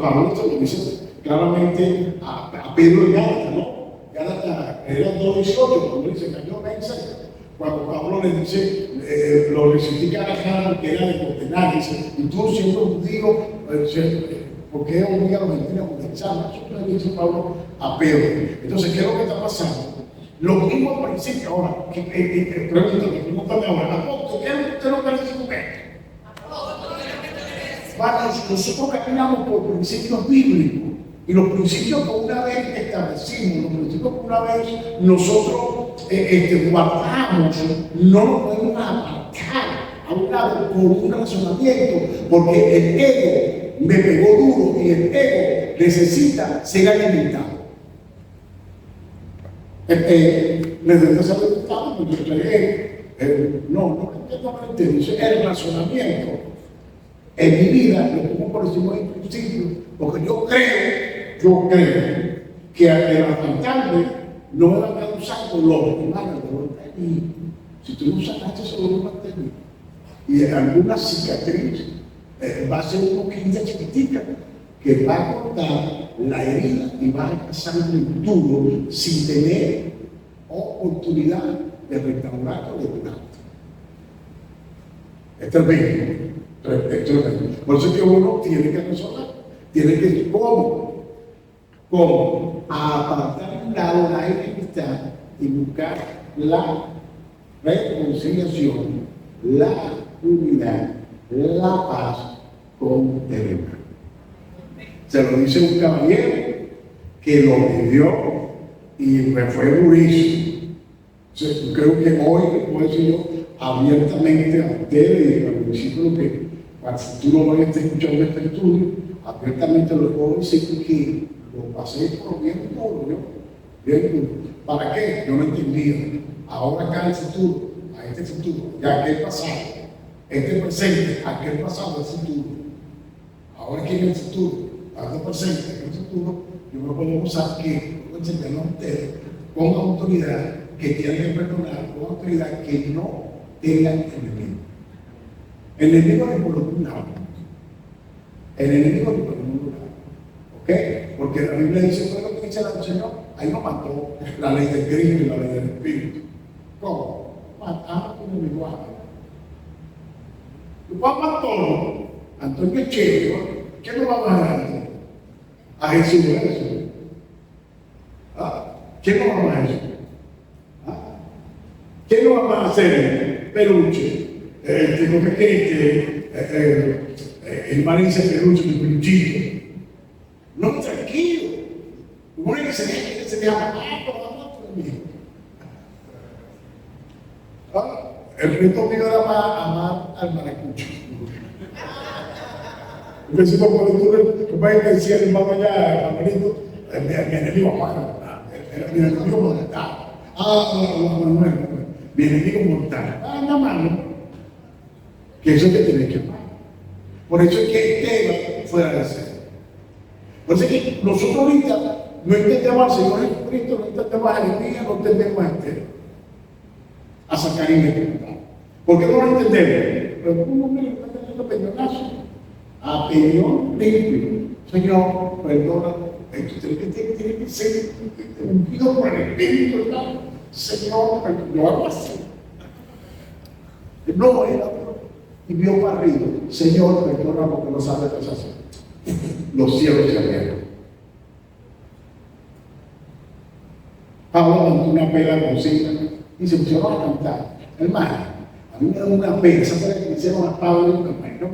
Pablo lo dice claramente a Pedro en Gálatas, ¿no? Gálatas era 2:18, cuando dice cayó mensaje. Cuando Pablo le dice, lo recitifica a Gálatas, que era de condenar, dice, y tú siendo judío, ¿por qué obliga a los gentiles a judaizar? Eso le dice Pablo a Pedro. Entonces, ¿qué es lo que está pasando? Lo mismo al principio, ahora, pregúntame ahora, ¿apóstol, qué es usted lo que dice con esto? Nosotros caminamos por principios bíblicos y los principios que una vez establecimos, los principios que una vez nosotros guardamos, no nos podemos apartar a un lado por un razonamiento, porque el ego me pegó duro y el ego necesita ser alimentado. Necesita ser alimentado porque no entiendo, el razonamiento en mi vida lo pongo por encima del principio, porque yo creo que al levantarme no me van a usar dolor, hermano, dolor de mí. Si tú no sacaste ese dolor de mí, y alguna cicatriz va a ser una poquita chiquitica que va a cortar la herida y va a pasar el duro sin tener oportunidad de restaurarlo de cuidado. Es tremendo. Por eso es que uno tiene que resolver, tiene que decir cómo apartar a un lado la enemistad y buscar la reconciliación, la unidad, la paz con el hermano. Se lo dice un caballero que lo vivió y me fue durísimo. Entonces, creo que hoy le puedo decir yo abiertamente a ustedes y a los discípulos que al futuro van a estar escuchando este estudio, abiertamente les puedo decir que lo pasé por bien duro, ¿no? Bien duro. ¿Para qué? Yo no entendía. Ahora acá en el futuro, a este futuro, ya aquel pasado, este presente, aquel pasado, el futuro. Ahora aquí en el futuro, este presente, en el futuro, yo me puedo usar que puedo enseñarlo a ustedes con autoridad que tienen que perdonar, con autoridad que no tengan enemigo. El enemigo es por un lado. El enemigo es por un lado. ¿Ok? Porque la Biblia dice, fue lo que dice el Señor, ahí no mató la ley del Cristo y la ley del Espíritu. ¿Cómo? Mataba a tu enemigo. Tu papá Antonio, Antonio Echerio, ¿qué nos vamos a dar? A Jesús, ¿no? ¿Qué nos vamos a hacer? ¿Qué nos vamos a hacer? Peluche. El mar dice peluche, el peluchito. No, tranquilo. Uno que se deja el reto mío era amar al maracucho. Empecé por el tú me decía el hermano allá, Manuelito, mi enemigo mortal. Mi enemigo mortal. Mi enemigo mortal. Anda, mano. Que eso te tiene que amar. Por eso es que Esteban fuera de ser. Por eso es que nosotros ahorita no entendemos al Señor Jesucristo, no entendemos a Jeremías, no entendemos a Esteban, a Zacarías. ¿Por qué no lo entendemos? Pero un hombre está teniendo peñonazo, a peñón limpio. Señor, perdóname. Esto tiene que ser ungido por el Espíritu, hermano. Señor, no hago así. No era. Y vio para arriba, Señor, perdona porque no sabe qué hacer. Los cielos se abrieron. Pablo cantó una pena consiga y se pusieron a cantar. Hermano, a mí me da una pena, esa pena que me hicieron a Pablo, no me muero.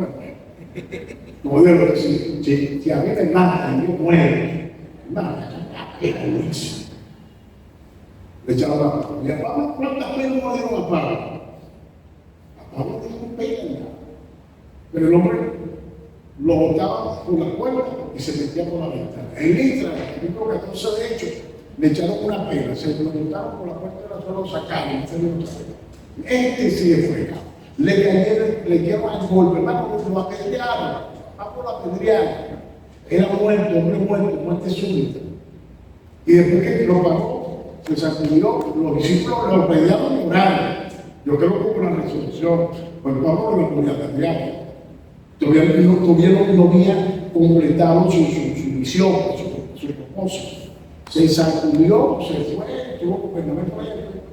No debo decir, si a mí me matan, yo muero. Hermano, la pena lo hizo. Le echaron la mano. Y a Pablo, ¿cuántas penas no dieron a Pablo? A Pablo le dieron pena. Pero el hombre lo botaba por la puerta y se metía por la ventana. En Listra, en el libro 14 de Hechos, le echaron una pena, se lo botaron por la puerta de la zona, lo sacaron, este sí le fue. Le dieron al golpe, hermano, lo apedrearon, Pablo lo apedrearon. Era muerto, hombre muerto, muerte súbita. Y después que lo pagó, se sacudió, los discípulos lo apedrearon y oraron. Yo creo que hubo una resolución, porque Pablo lo podía apedrear. Todavía no había completado su misión, esposo. Se sacudió, se fue, estuvo gobernamento,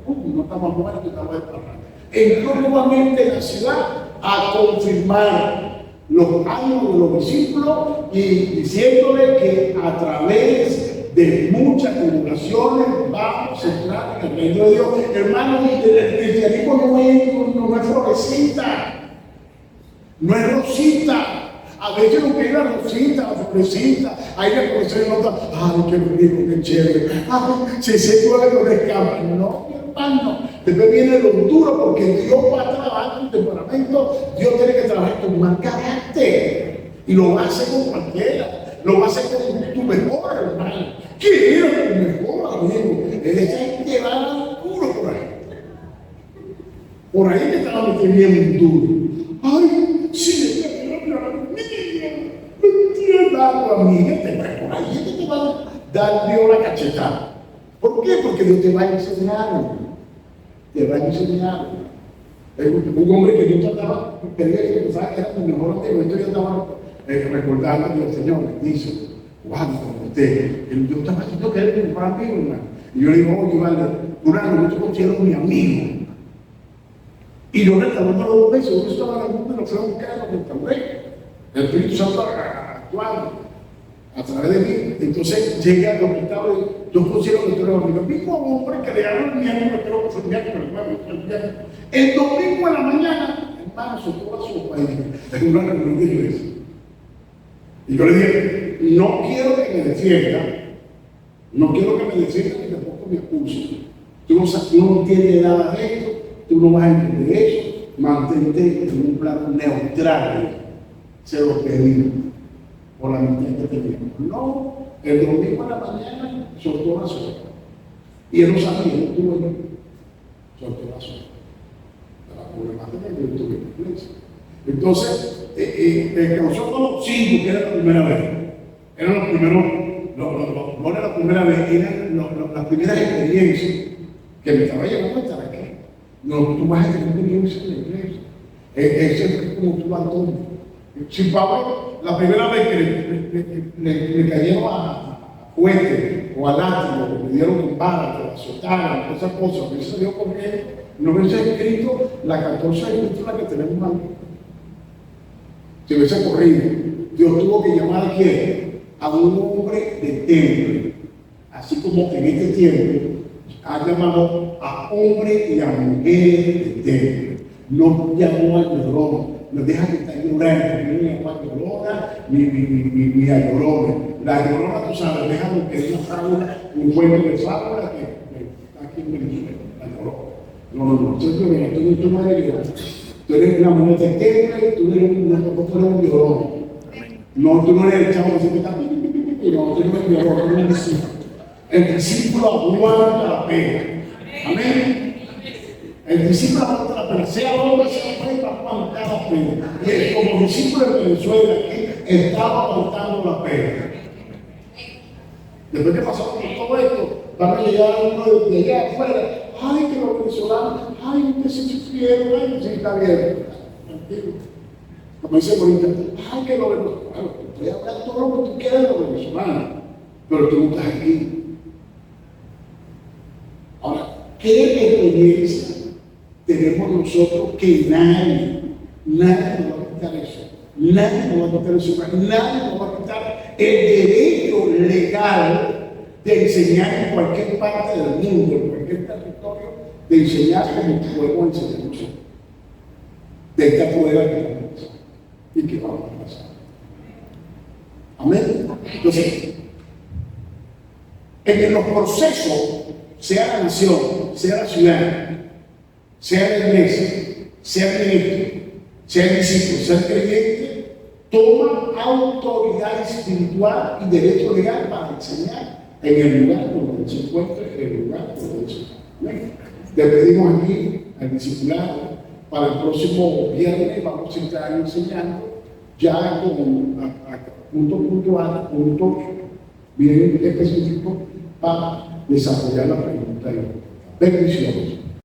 no estamos muertos, estamos de parranda. Entró nuevamente en la ciudad a confirmar los ánimos de los discípulos y diciéndole que a través de muchas tribulaciones vamos a entrar en el reino de Dios. Hermanos, el cristianismo no es florecita, no es rosita. A veces uno quiere la rosita, la florecita, ahí la conoce y nota, ay, qué rico, qué chévere, ay, se duele con escamas. No, mi hermano, después viene lo duro porque Dios va a trabajar tu temperamento, Dios tiene que trabajar tu mal carácter y lo va a hacer con cualquiera, lo va a hacer con tu mejor hermano. Quiero tu mejor amigo, esa gente va a dar duro por ahí. Por ahí te estaba metiendo bien duro. Ay, sí, tu amiga, por ahí te va a dar Dios la cachetada. ¿Por qué? Porque Dios te va a enseñar. Te va a enseñar. Un hombre que yo trataba, quería que pensaba que era mi mejor amigo, entonces yo estaba recordando que el Señor me dice, guau, yo estaba haciendo que era mi mejor amigo, hermano. Y yo le digo, oye, vale, yo te considero mi amigo. Y yo restauré los 2 veces, yo estaba en el mundo y lo fui a buscar, lo restauré. El Espíritu Santo actuando a través de mí. Entonces llega al hospital y yo considero que tú eres amigo. El mismo hombre que le hablo mi amigo, creo que fue mi amigo, el domingo en la mañana, hermano, se toma su país en una reunión de iglesia. Y yo le dije, no quiero que me defienda, no quiero que me defienda ni tampoco me acuse. Tú no entiendes nada de esto, tú no vas a entender eso, mantente en un plano neutral. Se lo pedí por la amistad que teníamos. No, el domingo en la mañana soltó la soga. Y él no sabía, no tuvo yo. Soltó la soga. La problemática que yo tuve en la iglesia. Entonces, nosotros los 5, que era la primera vez, eran los primeros, no era la primera vez, eran las primeras experiencias que me estaba llevando a estar aquí. No, tú vas a tener experiencia en la iglesia. Eso es como tú vas todo. Si Pablo, la primera vez que le cayeron a fuerte o a látigo, le dieron un vara, que lo azotaron, todas esas cosas, eso se dio porque no hubiese escrito la 14 escritura que tenemos aquí. Si hubiese corrido, Dios tuvo que llamar a quién? A un hombre de templo, así como en este tiempo ha llamado a hombres y a mujeres de templo. No llamó al llorón. No deja que está llorando, ni a Juan Llorona, ni a Llorona. La Llorona, tú sabes, deja que es una fábula, un cuento de fábula que está aquí en Venezuela, la Llorona. No, tú no eres llorona. Tú eres una mujer de templo, tú eres un llorón. No, tú no eres el chavo que siempre está, no, tú no eres llorón, tú eres discípulo. El discípulo aguanta la pena. Amén. El discípulo aguanta la pena, sea hombre, sea mujer, va a aguantar la pena. Y como discípulo de Venezuela aquí, estaba aguantando la pena. Después que pasamos por todo esto, van a llegar uno de allá afuera. Ay, que los venezolanos, ay, que se sufrieron, ay, sí, está bien. Tranquilo. Como dice Bonita, ay, que los venezolanos, bueno, puedes hablar todo lo que tú quieras de los venezolanos, pero tú no estás aquí. Ahora, ¿qué experiencia tenemos nosotros que nadie nos va a quitar eso? Nadie nos va a quitar eso, nadie nos va a quitar el derecho legal de enseñar en cualquier parte del mundo, en cualquier territorio, de enseñar como podemos enseñar nosotros. De esta poder que tenemos y que vamos a pasar. Amén. Entonces, en los procesos, sea la nación, sea la ciudad, sea la iglesia, sea el ministro, sea el discípulo, sea el creyente, toma autoridad espiritual y derecho legal para enseñar en el lugar donde se encuentre, el lugar donde se encuentre. Le pedimos aquí al discipulado para el próximo viernes, vamos a estar enseñando ya con puntos puntuales, puntos bien específicos para desarrollar la pregunta. Bendiciones.